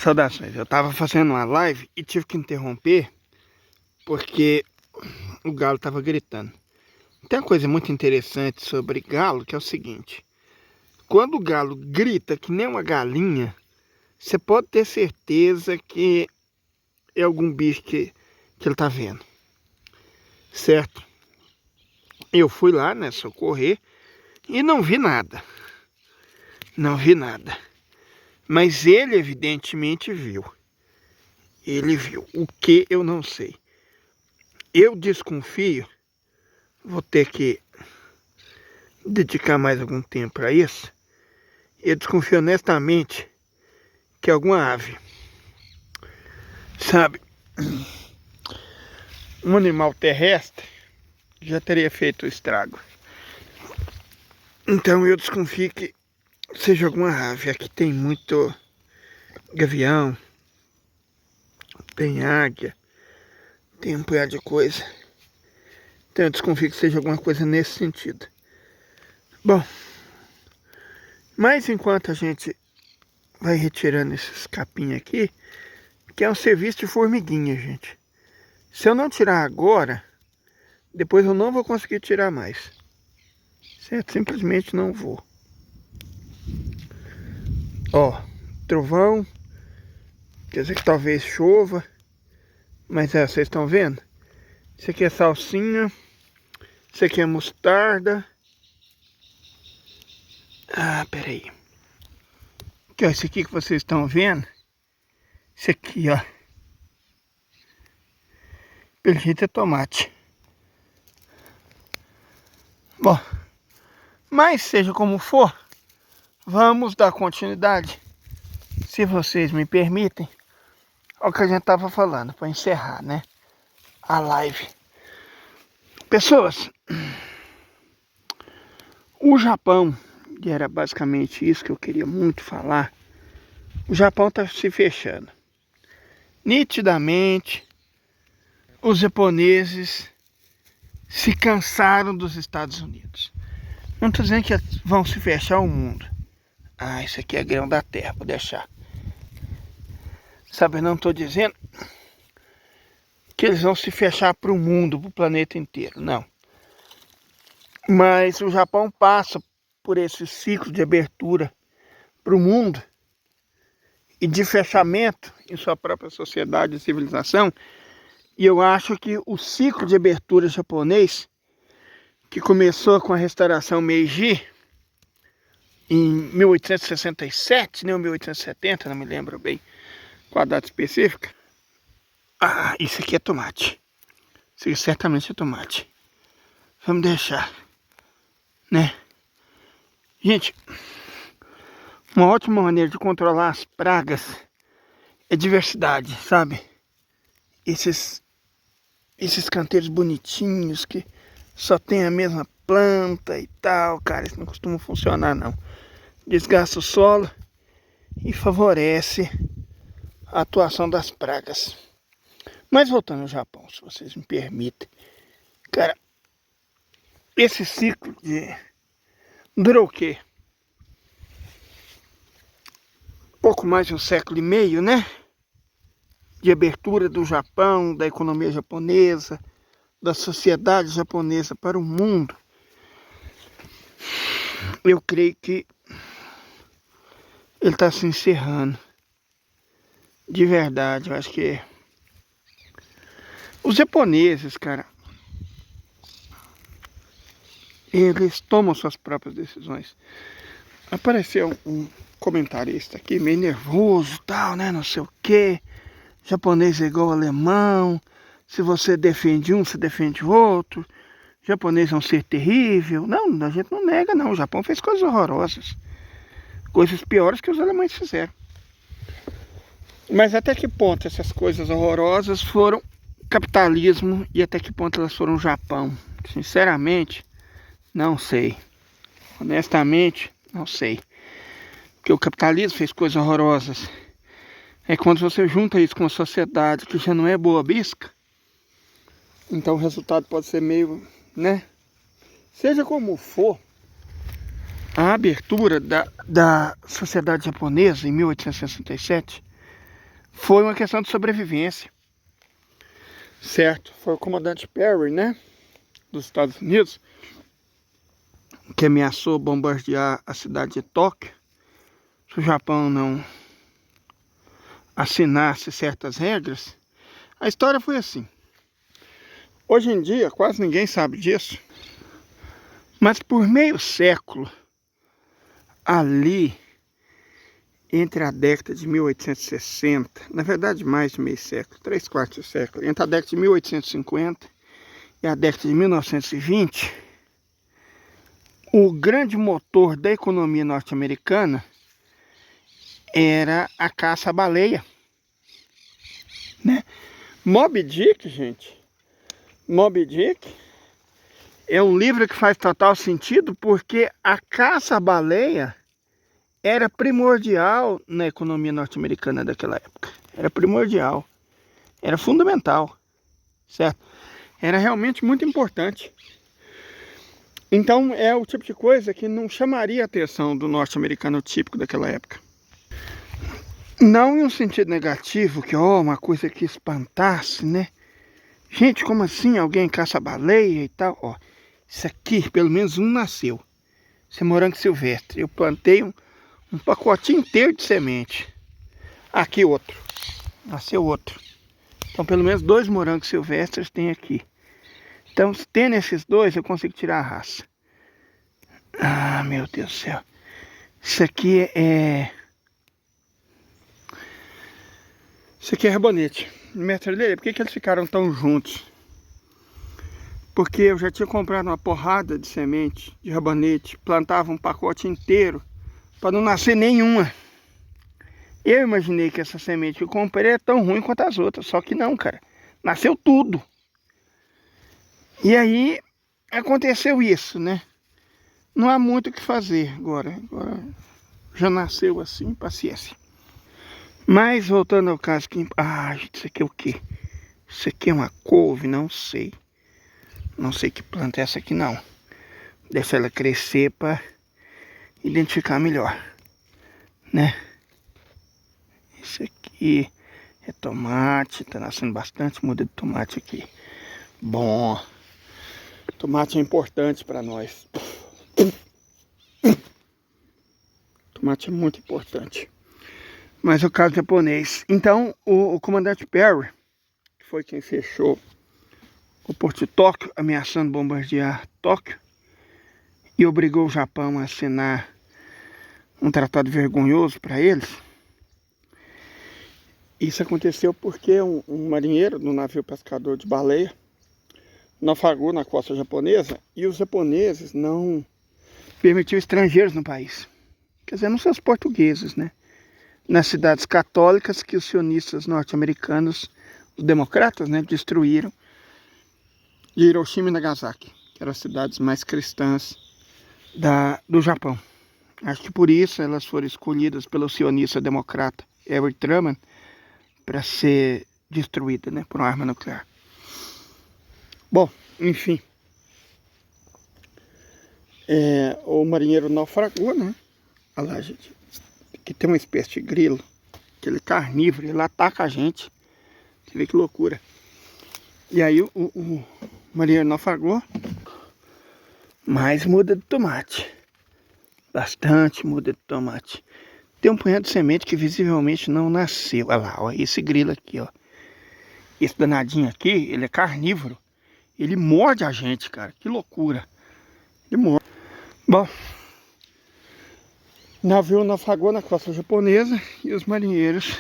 Saudações, eu tava fazendo uma live e tive que interromper porque o galo tava gritando. Tem uma coisa muito interessante sobre galo que é o seguinte: quando o galo grita que nem uma galinha, você pode ter certeza que é algum bicho que ele tá vendo, certo? Eu fui lá, né, socorrer e não vi nada, mas ele evidentemente viu. Ele viu o que eu não sei. Eu desconfio, vou ter que dedicar mais algum tempo para isso. Eu desconfio honestamente que alguma ave, sabe, um animal terrestre já teria feito o estrago. Então eu desconfio que seja alguma ave. Aqui tem muito gavião, tem águia, tem um punhado de coisa. Então eu desconfio que seja alguma coisa nesse sentido. Bom, mas enquanto a gente vai retirando esses capinhos aqui, que é um serviço de formiguinha, gente. Se eu não tirar agora, depois eu não vou conseguir tirar mais. Certo? Simplesmente não vou. Ó, trovão. Quer dizer que talvez chova. Mas vocês estão vendo? Isso aqui é salsinha. Isso aqui é mostarda. Ah, peraí. Aqui, ó, esse aqui que vocês estão vendo. Esse aqui, ó. Pelo jeito é tomate. Bom, mas seja como for, vamos dar continuidade, se vocês me permitem, ao que a gente estava falando, para encerrar, né, a live. Pessoas, o Japão, e era basicamente isso que eu queria muito falar, o Japão está se fechando. Nitidamente, os japoneses se cansaram dos Estados Unidos. Não estou dizendo que vão se fechar o mundo. Ah, isso aqui é grão da terra, vou deixar. Sabe, eu não estou dizendo que eles vão se fechar para o mundo, para o planeta inteiro, não. Mas o Japão passa por esse ciclo de abertura para o mundo e de fechamento em sua própria sociedade e civilização. E eu acho que o ciclo de abertura japonês, que começou com a restauração Meiji, em 1867, nem 1870, não me lembro bem qual a data específica. Ah, isso aqui é tomate. Isso aqui certamente é tomate. Vamos deixar, né? Gente, uma ótima maneira de controlar as pragas é diversidade, sabe? Esses canteiros bonitinhos que só tem a mesma planta e tal, cara, isso não costuma funcionar não. Desgasta o solo e favorece a atuação das pragas. Mas voltando ao Japão, se vocês me permitem, cara, esse ciclo durou o quê? Pouco mais de um século e meio, né? De abertura do Japão, da economia japonesa, da sociedade japonesa para o mundo. Eu creio que ele está se encerrando. De verdade, eu acho que os japoneses, cara, eles tomam suas próprias decisões. Apareceu um comentarista aqui, meio nervoso, tal, né, não sei o quê. Japonês é igual alemão. Se você defende um, você defende o outro. Japonês é um ser terrível. Não, a gente não nega, não. O Japão fez coisas horrorosas. Coisas piores que os alemães fizeram. Mas até que ponto essas coisas horrorosas foram capitalismo e até que ponto elas foram Japão? Sinceramente, não sei. Honestamente, não sei. Porque o capitalismo fez coisas horrorosas. É quando você junta isso com uma sociedade que já não é boa bisca, então o resultado pode ser meio, né? Seja como for, a abertura da sociedade japonesa em 1867 foi uma questão de sobrevivência, certo? Foi o comandante Perry, né, dos Estados Unidos, que ameaçou bombardear a cidade de Tóquio se o Japão não assinasse certas regras. A história foi assim. Hoje em dia quase ninguém sabe disso, mas por meio século, ali entre a década de 1860, na verdade mais de meio século, 3/4 século, entre a década de 1850 e a década de 1920, o grande motor da economia norte-americana era a caça à baleia, né? Moby Dick, gente, Moby Dick é um livro que faz total sentido porque a caça à baleia era primordial na economia norte-americana daquela época. Era primordial, era fundamental, certo? Era realmente muito importante. Então é o tipo de coisa que não chamaria a atenção do norte-americano típico daquela época. Não em um sentido negativo, que uma coisa que espantasse, né? Gente, como assim? Alguém caça baleia e tal? Isso aqui, pelo menos um nasceu. Isso é morango silvestre. Eu plantei um pacotinho inteiro de semente. Aqui outro. Nasceu outro. Então pelo menos 2 morangos silvestres tem aqui. Então tendo esses 2 eu consigo tirar a raça. Ah, meu Deus do céu. Isso aqui é rabanete. Mestre dele, por que eles ficaram tão juntos? Porque eu já tinha comprado uma porrada de semente de rabanete, plantava um pacote inteiro para não nascer nenhuma. Eu imaginei que essa semente que eu comprei era tão ruim quanto as outras, só que não, cara. Nasceu tudo. E aí aconteceu isso, né? Não há muito o que fazer agora já nasceu assim, paciência. Mas voltando ao caso que... gente, isso aqui é o quê? Isso aqui é uma couve? Não sei. Não sei que planta é essa aqui não. Deixa ela crescer para identificar melhor, né? Isso aqui é tomate, tá nascendo bastante muda de tomate aqui. Bom, tomate é importante para nós. Tomate é muito importante. Mas o caso japonês. Então, o comandante Perry, que foi quem fechou o porto de Tóquio, ameaçando bombardear Tóquio, e obrigou o Japão a assinar um tratado vergonhoso para eles. Isso aconteceu porque um marinheiro no navio pescador de baleia naufragou na costa japonesa e os japoneses não permitiam estrangeiros no país. Quer dizer, não são os portugueses, né? Nas cidades católicas que os sionistas norte-americanos, os democratas, né, destruíram, de Hiroshima e Nagasaki, que eram as cidades mais cristãs do Japão. Acho que por isso elas foram escolhidas pelo sionista democrata Harry Truman para ser destruída, né, por uma arma nuclear. Bom, enfim. O marinheiro naufragou, né? Olha lá, gente. Aqui tem uma espécie de grilo, aquele carnívoro, ele ataca a gente. Você vê que loucura. E aí o marinheiro naufragou. Mais muda de tomate. Bastante muda de tomate. Tem um punhado de semente que visivelmente não nasceu. Olha lá, ó, esse grilo aqui, ó. Esse danadinho aqui, ele é carnívoro. Ele morde a gente, cara. Que loucura. Ele morde. Bom, o navio naufragou na costa japonesa e os marinheiros,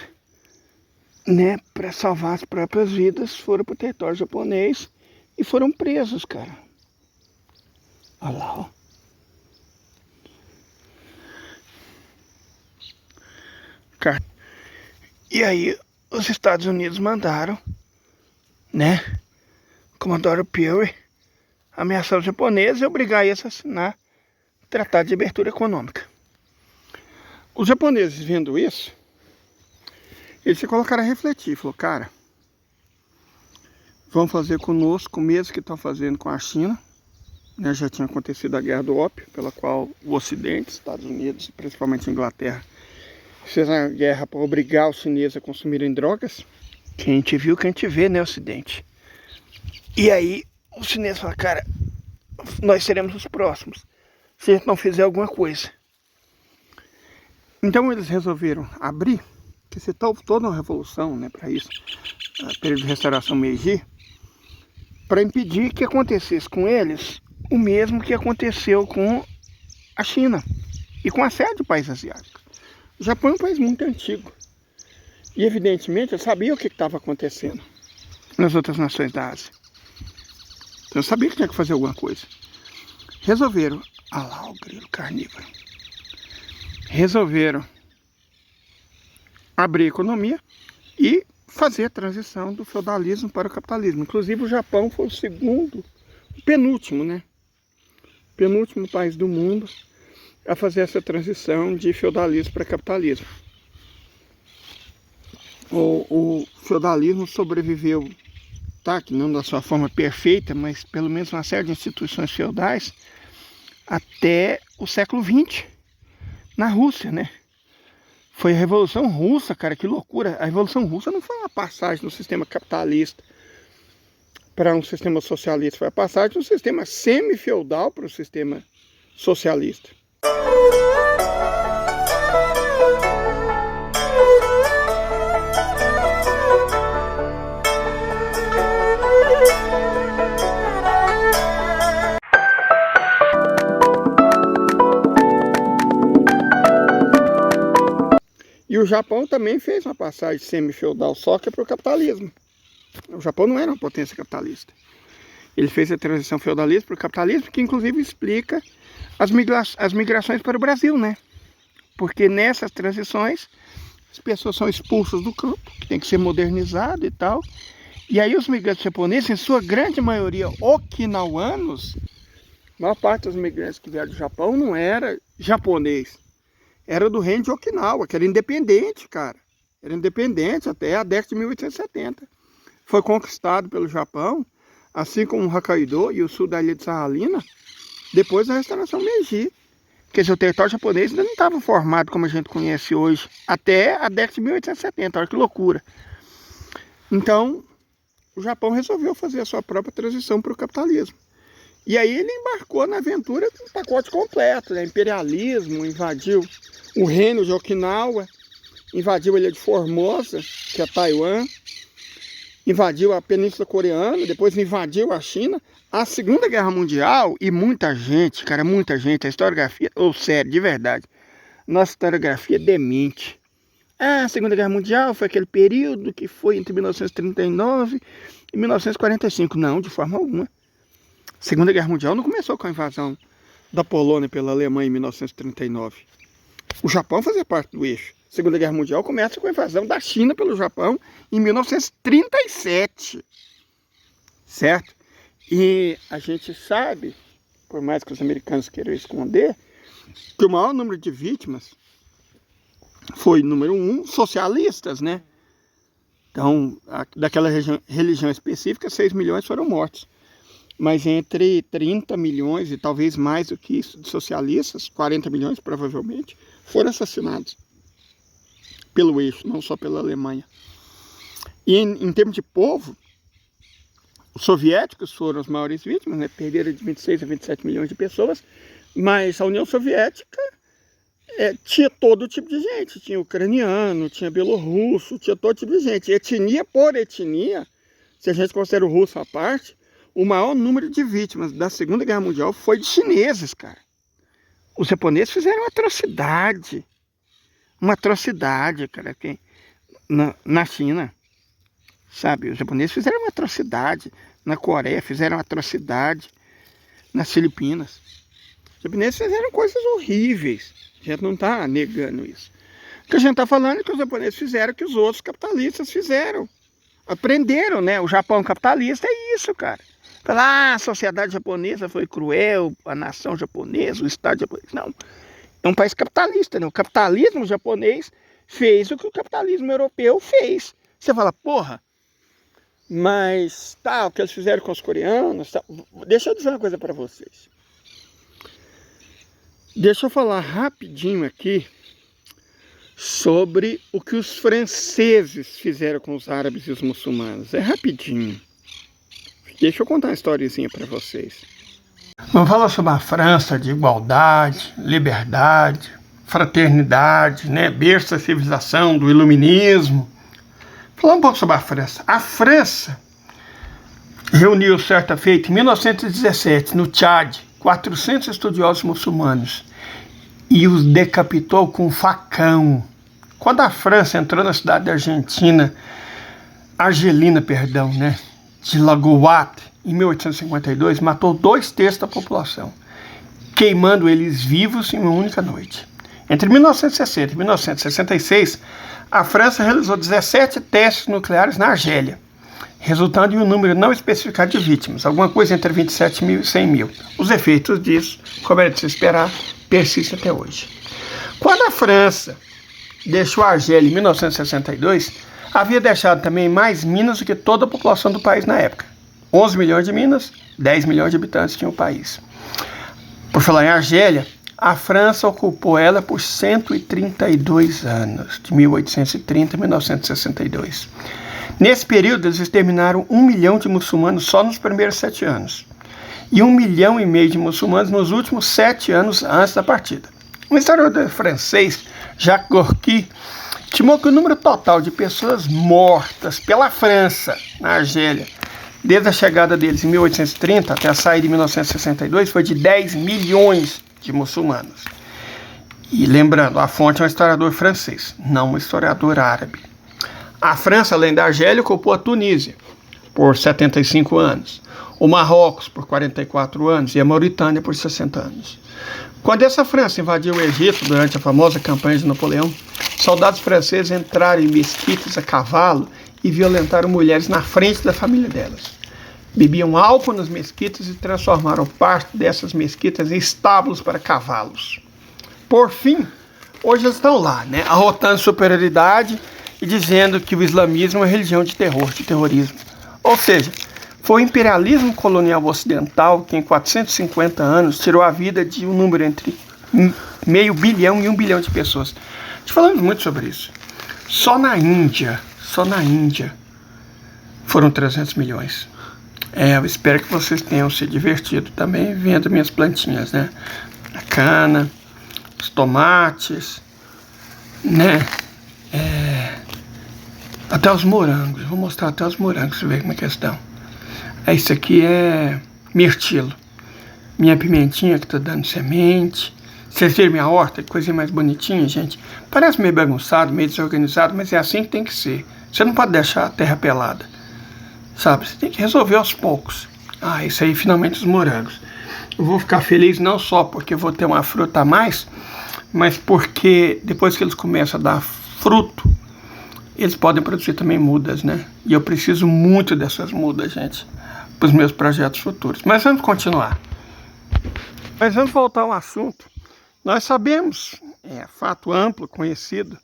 né, para salvar as próprias vidas, foram para o território japonês e foram presos, cara. Olha lá, ó. E aí os Estados Unidos mandaram, né, o comandante Perry ameaçar os japoneses e obrigar eles a assinar o Tratado de Abertura Econômica. Os japoneses, vendo isso, eles se colocaram a refletir, falou, cara, vão fazer conosco o mesmo que estão fazendo com a China, né? Já tinha acontecido a Guerra do Ópio, pela qual o Ocidente, Estados Unidos, principalmente a Inglaterra, fez uma guerra para obrigar os chineses a consumirem drogas. Quem a gente viu, quem a gente vê, né, Ocidente. E aí, os chineses falaram, cara, nós seremos os próximos, se a gente não fizer alguma coisa. Então eles resolveram abrir, que se toda uma revolução, né, para isso, período de restauração Meiji, para impedir que acontecesse com eles o mesmo que aconteceu com a China e com a série de países asiáticos. O Japão é um país muito antigo e, evidentemente, eu sabia o que estava acontecendo nas outras nações da Ásia. Então eu sabia que tinha que fazer alguma coisa. Resolveram, lá o grilo carnívoro, resolveram abrir a economia e fazer a transição do feudalismo para o capitalismo. Inclusive o Japão foi o penúltimo, né? Penúltimo país do mundo a fazer essa transição de feudalismo para capitalismo. O feudalismo sobreviveu, tá, que não da sua forma perfeita, mas pelo menos uma série de instituições feudais até o século XX, na Rússia, né? Foi a Revolução Russa, cara, que loucura. A Revolução Russa não foi uma passagem do sistema capitalista para um sistema socialista, foi a passagem do sistema semi-feudal para o sistema socialista. E o Japão também fez uma passagem semi-feudal, só que para o capitalismo. O Japão não era uma potência capitalista. Ele fez a transição feudalismo para o capitalismo, que inclusive explica as migrações para o Brasil, né? Porque nessas transições as pessoas são expulsas do campo, que tem que ser modernizado e tal. E aí os migrantes japoneses, em sua grande maioria okinawanos, a maior parte dos migrantes que vieram do Japão não era japonês. Era do reino de Okinawa, que era independente, cara. Era independente até a década de 1870. Foi conquistado pelo Japão, assim como o Hokkaido e o sul da ilha de Sahalina, depois da restauração Meiji. Quer dizer, o território japonês ainda não estava formado como a gente conhece hoje, até a década de 1870, olha que loucura. Então, o Japão resolveu fazer a sua própria transição para o capitalismo. E aí ele embarcou na aventura com um pacote completo, né? Imperialismo, invadiu o reino de Okinawa, invadiu a ilha de Formosa, que é Taiwan, invadiu a Península Coreana, depois invadiu a China. A Segunda Guerra Mundial, e muita gente, cara, muita gente, a historiografia, sério, de verdade, nossa historiografia demente. A Segunda Guerra Mundial foi aquele período que foi entre 1939 e 1945. Não, de forma alguma. A Segunda Guerra Mundial não começou com a invasão da Polônia pela Alemanha em 1939. O Japão fazia parte do eixo. A Segunda Guerra Mundial começa com a invasão da China pelo Japão em 1937. Certo? E a gente sabe, por mais que os americanos queiram esconder, que o maior número de vítimas foi, número 1, socialistas, né? Então, daquela religião específica, 6 milhões foram mortos. Mas entre 30 milhões e talvez mais do que isso de socialistas, 40 milhões provavelmente, foram assassinados pelo eixo, não só pela Alemanha. E em termos de povo, os soviéticos foram as maiores vítimas, né? Perderam de 26 a 27 milhões de pessoas, mas a União Soviética tinha todo tipo de gente, tinha ucraniano, tinha belorrusso, tinha todo tipo de gente. Etnia por etnia, se a gente considera o russo à parte, o maior número de vítimas da Segunda Guerra Mundial foi de chineses, cara. Os japoneses fizeram uma atrocidade, cara, na China, sabe? Os japoneses fizeram uma atrocidade na Coreia, fizeram uma atrocidade nas Filipinas. Os japoneses fizeram coisas horríveis, a gente não está negando isso. O que a gente está falando é que os japoneses fizeram o que os outros capitalistas fizeram. Aprenderam, né? O Japão capitalista é isso, cara. Falar, a sociedade japonesa foi cruel, a nação japonesa, o Estado japonês. Não, é um país capitalista, né? O capitalismo japonês fez o que o capitalismo europeu fez. Você fala, porra, mas o que eles fizeram com os coreanos, Deixa eu dizer uma coisa para vocês. Deixa eu falar rapidinho aqui sobre o que os franceses fizeram com os árabes e os muçulmanos. É rapidinho. Deixa eu contar uma historiezinha para vocês. Vamos falar sobre a França de igualdade, liberdade, fraternidade, né? Berço da civilização, do iluminismo. Falar um pouco sobre a França. A França reuniu certa feita em 1917, no Tchad, 400 estudiosos muçulmanos e os decapitou com um facão. Quando a França entrou na cidade da Argelina, né, de Lagoat, em 1852, matou 2/3 da população, queimando eles vivos em uma única noite. Entre 1960 e 1966, a França realizou 17 testes nucleares na Argélia, resultando em um número não especificado de vítimas, alguma coisa entre 27 mil e 100 mil. Os efeitos disso, como era de se esperar, persistem até hoje. Quando a França deixou a Argélia em 1962, havia deixado também mais minas do que toda a população do país na época. 11 milhões de minas, 10 milhões de habitantes tinha o país. Por falar em Argélia, a França ocupou ela por 132 anos, de 1830 a 1962. Nesse período, eles exterminaram 1 milhão de muçulmanos só nos primeiros 7 anos. E 1,5 milhão de muçulmanos nos últimos 7 anos antes da partida. Um historiador francês, Jacques Gorky, estimou que o número total de pessoas mortas pela França na Argélia, desde a chegada deles em 1830 até a saída em 1962, foi de 10 milhões de muçulmanos. E lembrando, a fonte é um historiador francês, não um historiador árabe. A França, além da Argélia, ocupou a Tunísia por 75 anos, o Marrocos por 44 anos e a Mauritânia por 60 anos. Quando essa França invadiu o Egito durante a famosa campanha de Napoleão, soldados franceses entraram em mesquitas a cavalo e violentaram mulheres na frente da família delas. Bebiam álcool nas mesquitas e transformaram parte dessas mesquitas em estábulos para cavalos. Por fim, hoje eles estão lá, né, arrotando superioridade e dizendo que o islamismo é uma religião de terror, de terrorismo. Ou seja, foi o imperialismo colonial ocidental que em 450 anos tirou a vida de um número entre 500 milhão e 1 bilhão de pessoas. Nós falamos muito sobre isso. Só na Índia, foram 300 milhões. Eu espero que vocês tenham se divertido também vendo minhas plantinhas, né? A cana, os tomates, né? Até os morangos. Vou mostrar até os morangos, pra ver como é que estão. Isso aqui é mirtilo. Minha pimentinha que tá dando semente. Vocês viram minha horta? Que coisinha mais bonitinha, gente. Parece meio bagunçado, meio desorganizado, mas é assim que tem que ser. Você não pode deixar a terra pelada. Sabe? Você tem que resolver aos poucos. Isso aí, finalmente, os morangos. Eu vou ficar feliz não só porque eu vou ter uma fruta a mais, mas porque depois que eles começam a dar fruto, eles podem produzir também mudas, né? E eu preciso muito dessas mudas, gente, para os meus projetos futuros. Mas vamos continuar. Mas vamos voltar ao assunto. Nós sabemos, fato amplo, conhecido,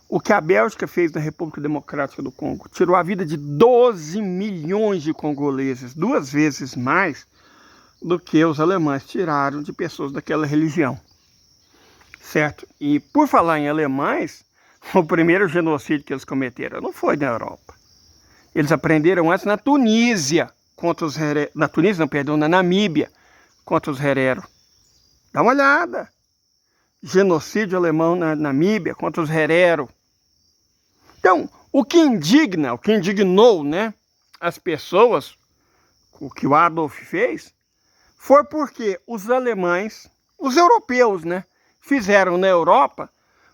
o que a Bélgica fez na República Democrática do Congo. Tirou a vida de 12 milhões de congoleses, 2 vezes mais do que os alemães tiraram de pessoas daquela religião. Certo? E por falar em alemães, o primeiro genocídio que eles cometeram não foi na Europa. Eles aprenderam antes na Tunísia, contra os Herero. Na Namíbia, contra os Herero. Dá uma olhada. Genocídio alemão na Namíbia contra os Herero. Então, o que indignou, né, as pessoas, o que o Adolf fez, foi porque os alemães, os europeus, né, fizeram na Europa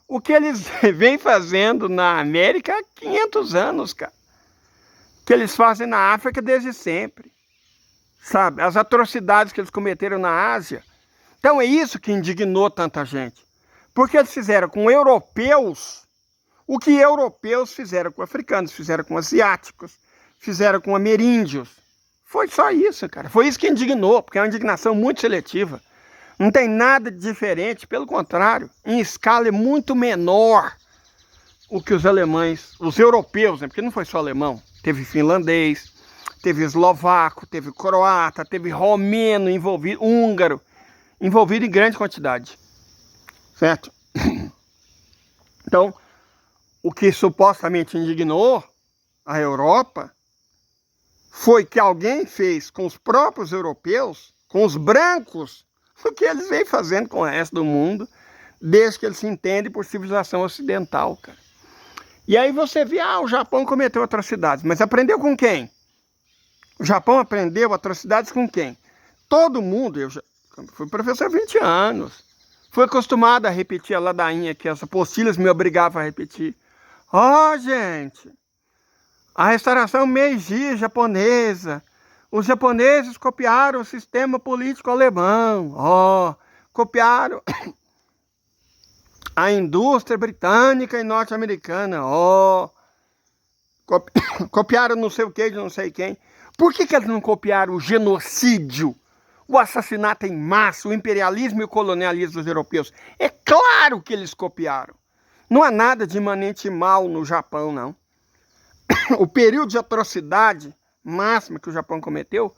o que eles vêm fazendo na América há 500 anos, cara. Que eles fazem na África desde sempre. Sabe? As atrocidades que eles cometeram na Ásia. Então é isso que indignou tanta gente. Porque eles fizeram com europeus o que europeus fizeram com africanos, fizeram com asiáticos, fizeram com ameríndios. Foi só isso, cara. Foi isso que indignou, porque é uma indignação muito seletiva. Não tem nada de diferente, pelo contrário, em escala é muito menor o que os alemães, os europeus, né? Porque não foi só alemão, teve finlandês, teve eslovaco, teve croata, teve romeno envolvido, húngaro, envolvido em grande quantidade, certo? Então, o que supostamente indignou a Europa foi que alguém fez com os próprios europeus, com os brancos, o que eles vêm fazendo com o resto do mundo, desde que eles se entendem por civilização ocidental, cara. E aí você vê, o Japão cometeu atrocidades, mas aprendeu com quem? O Japão aprendeu atrocidades com quem? Todo mundo, eu fui professor há 20 anos, fui acostumado a repetir a ladainha que as apostilas me obrigavam a repetir. Gente, a restauração Meiji japonesa, os japoneses copiaram o sistema político alemão, copiaram a indústria britânica e norte-americana, copiaram não sei o que de não sei quem. Por que eles não copiaram o genocídio, o assassinato em massa, o imperialismo e o colonialismo dos europeus? É claro que eles copiaram. Não há nada de imanente mal no Japão, não. O período de atrocidade máxima que o Japão cometeu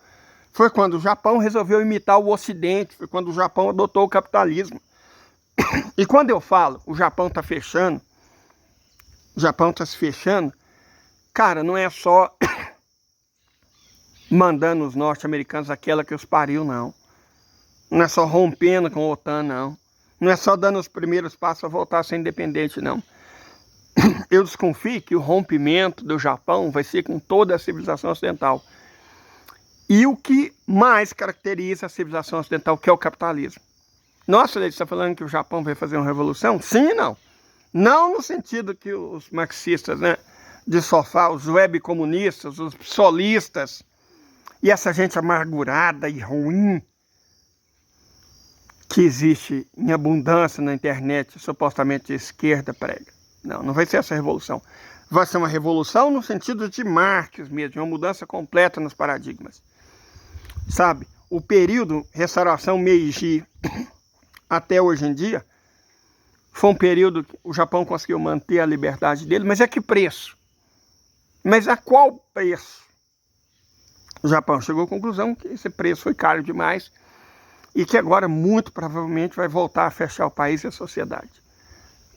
foi quando o Japão resolveu imitar o Ocidente, foi quando o Japão adotou o capitalismo. E quando eu falo, o Japão está fechando, o Japão está se fechando, cara, não é só mandando os norte-americanos aquela que os pariu, não. Não é só rompendo com a OTAN, não. Não é só dando os primeiros passos a voltar a ser independente, não. Eu desconfio que o rompimento do Japão vai ser com toda a civilização ocidental. E o que mais caracteriza a civilização ocidental, que é o capitalismo. Nossa, ele está falando que o Japão vai fazer uma revolução? Sim e não. Não no sentido que os marxistas, né, de sofá, os webcomunistas, os solistas, e essa gente amargurada e ruim, que existe em abundância na internet, supostamente de esquerda prega. Não, não vai ser essa revolução. Vai ser uma revolução no sentido de Marx mesmo, uma mudança completa nos paradigmas. Sabe, o período restauração Meiji até hoje em dia, foi um período que o Japão conseguiu manter a liberdade dele, mas a que preço? Mas a qual preço? O Japão chegou à conclusão que esse preço foi caro demais e que agora, muito provavelmente, vai voltar a fechar o país e a sociedade.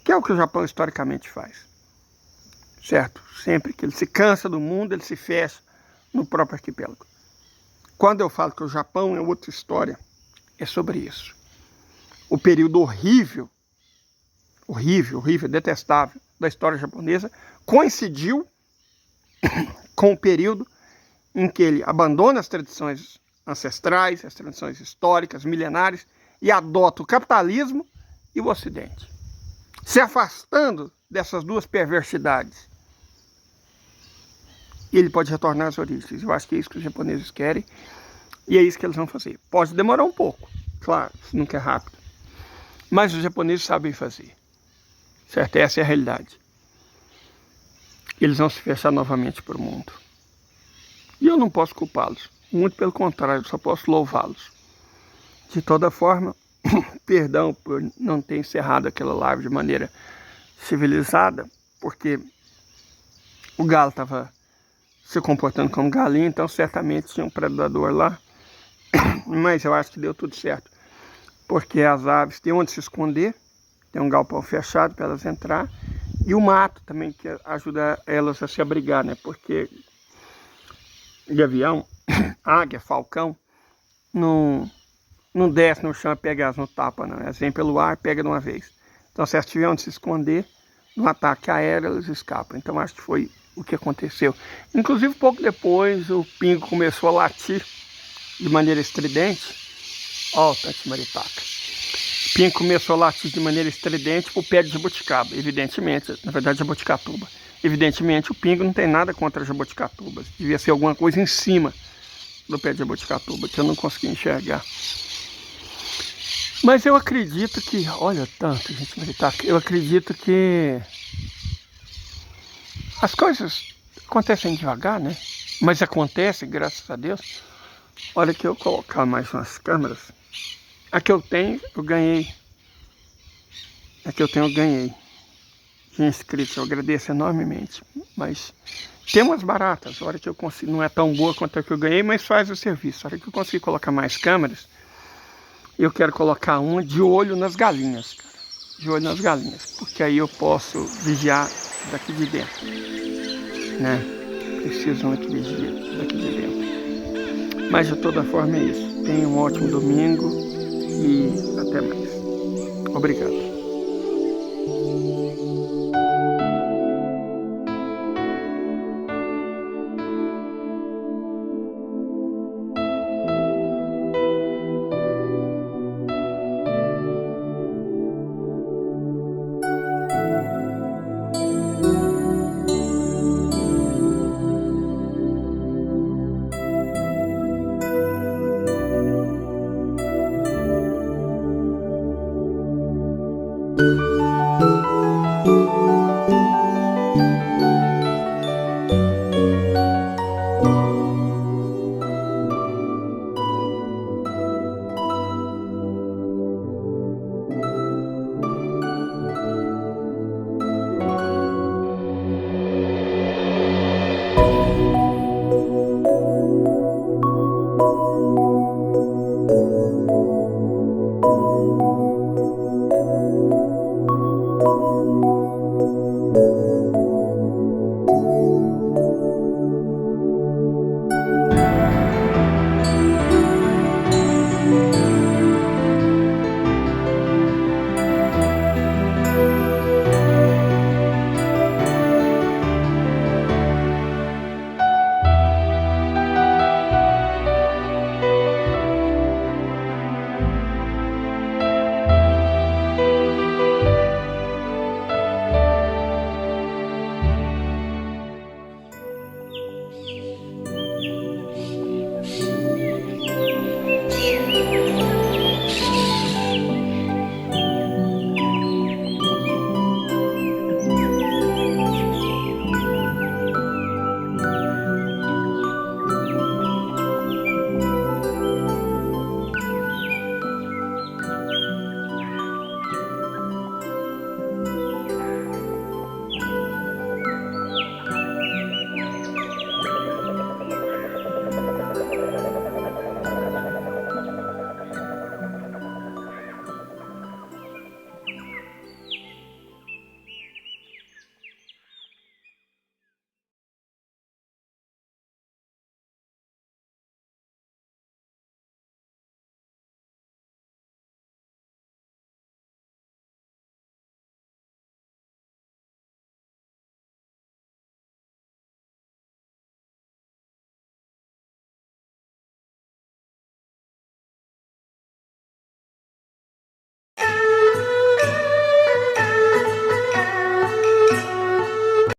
Que é o que o Japão historicamente faz. Certo? Sempre que ele se cansa do mundo, ele se fecha no próprio arquipélago. Quando eu falo que o Japão é outra história, é sobre isso. O período horrível, detestável da história japonesa, coincidiu com o período em que ele abandona as tradições ancestrais, as tradições históricas, milenares, e adota o capitalismo e o Ocidente. Se afastando dessas duas perversidades, ele pode retornar às origens. Eu acho que é isso que os japoneses querem, e é isso que eles vão fazer. Pode demorar um pouco, claro, isso nunca é rápido. Mas os japoneses sabem fazer. Certo? Essa é a realidade. Eles vão se fechar novamente para o mundo. E eu não posso culpá-los. Muito pelo contrário, eu só posso louvá-los. De toda forma, perdão por não ter encerrado aquela live de maneira civilizada, porque o galo estava se comportando como galinha, então certamente tinha um predador lá. Mas eu acho que deu tudo certo. Porque as aves têm onde se esconder, tem um galpão fechado para elas entrar, e o mato também que ajuda elas a se abrigar, né? Porque gavião, águia, falcão, não desce no chão e pega elas no tapa, não. Elas vêm pelo ar e pegam de uma vez. Então, se elas tiverem onde se esconder, no ataque aéreo, elas escapam. Então, acho que foi o que aconteceu. Inclusive, pouco depois, o pingo começou a latir de maneira estridente. Ó, Tati Maritaca. O pingo começou a latir de maneira estridente pro pé de jabuticaba, evidentemente, na verdade jabuticatuba. Evidentemente o pingo não tem nada contra jabuticatubas, devia ser alguma coisa em cima do pé de jabuticatuba, que eu não consegui enxergar. Mas eu acredito que, olha tanto, gente Maritaca, eu acredito que as coisas acontecem devagar, né? Mas acontecem, graças a Deus. Olha que eu colocar mais umas câmeras. A que eu tenho, eu ganhei. A que eu tenho, eu ganhei. De inscritos, eu agradeço enormemente. Mas tem umas baratas. A hora que eu consigo, não é tão boa quanto a que eu ganhei, mas faz o serviço. A hora que eu conseguir colocar mais câmeras, eu quero colocar uma de olho nas galinhas, cara. De olho nas galinhas. Porque aí eu posso vigiar daqui de dentro, né? Precisam aqui daqui de dentro. Mas de toda forma é isso. Tenha um ótimo domingo e até mais. Obrigado.